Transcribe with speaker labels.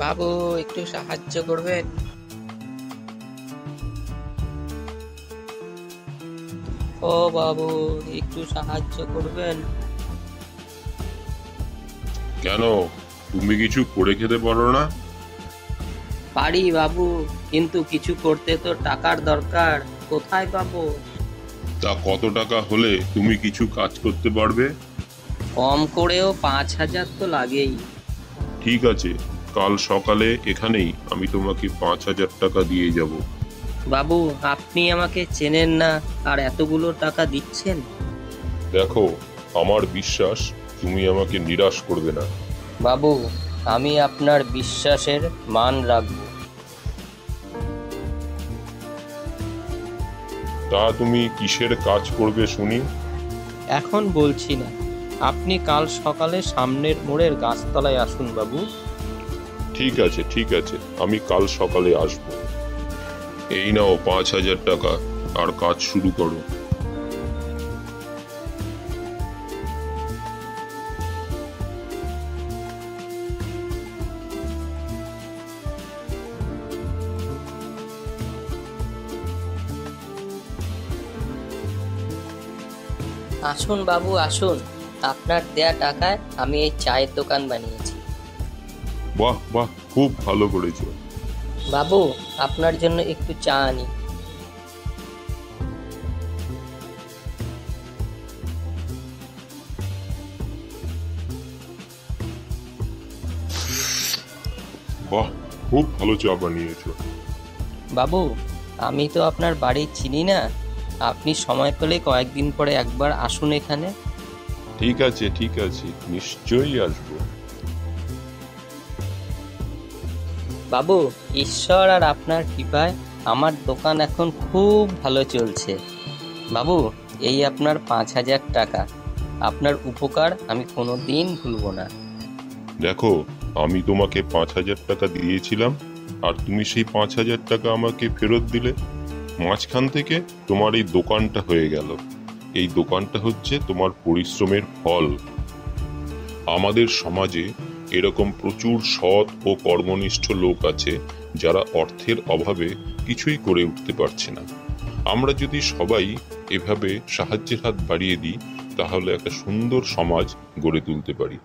Speaker 1: বাবু, একটু সাহায্য করবেন? ও বাবু, একটু সাহায্য করবেন?
Speaker 2: কেন, তুমি কিছু করে খেতে পারো না?
Speaker 1: পারি বাবু, কিন্তু কিছু করতে তো টাকার দরকার। কোথায় পাবো?
Speaker 2: তা কত টাকা হলে তুমি কিছু কাজ করতে পারবে?
Speaker 1: কম করেও 5,000 তো লাগেই।
Speaker 2: ঠিক আছে, কাল সকালে এখানেই আমি তোমাকে 5,000 টাকা দিয়ে যাব।
Speaker 1: বাবু, আপনি আমাকে চেনেন না, আর এতগুলো টাকা দিচ্ছেন?
Speaker 2: দেখো, আমার বিশ্বাস তুমি আমাকে নিরাশ করবে না।
Speaker 1: বাবু, আমি আপনার বিশ্বাসের মান রাখবো।
Speaker 2: তা তুমি কিসের কাজ করবে শুনি?
Speaker 1: এখন বলছি না, আপনি কাল সকালে সামনের মোড়ের গাছতলায় আসুন বাবু।
Speaker 2: ঠিক আছে, ঠিক আছে, আমি কাল সকালে আসব। এই নাও 5,000 টাকা, আর কাজ শুরু করো।
Speaker 1: আসুন বাবু, আসুন। আপনার দেয়া টাকায় আমি এই চায়ের দোকান বানিয়েছি।
Speaker 2: বাহ বাহ, খুব ভালো করেছো।
Speaker 1: বাবু, আপনার জন্য একটু চা আনি।
Speaker 2: বাহ, খুব ভালো চা বানিয়েছো।
Speaker 1: বাবু, আমি তো আপনার বাড়ি চিনি না। আপনি সময় পেলে কয়েকদিন পরে একবার আসুন এখানে।
Speaker 2: ঠিক আছে, ঠিক আছে, নিশ্চয়ই আসবো।
Speaker 1: বাবু, ঈশ্বর আর আপনার কৃপায় আমার দোকান এখন খুব ভালো চলছে। বাবু, এই আপনার 5,000 টাকা। আপনার উপকার আমি কোনোদিন ভুলবো না।
Speaker 2: দেখো, আমি তোমাকে 5,000 টাকা দিয়েছিলাম, আর তুমি সেই 5,000 টাকা আমাকে ফেরত দিলে। মাঝখান থেকে তোমার এই দোকানটা হয়ে গেল। এই দোকানটা হচ্ছে তোমার পরিশ্রমের ফল। আমাদের সমাজে এরকম প্রচুর সৎ ও কর্মনিষ্ঠ লোক আছে, যারা অর্থের অভাবে কিছুই করে উঠতে পারছে না। আমরা যদি সবাই এভাবে সাহায্যের হাত বাড়িয়ে দিই, তাহলে একটা সুন্দর সমাজ গড়ে তুলতে পারি।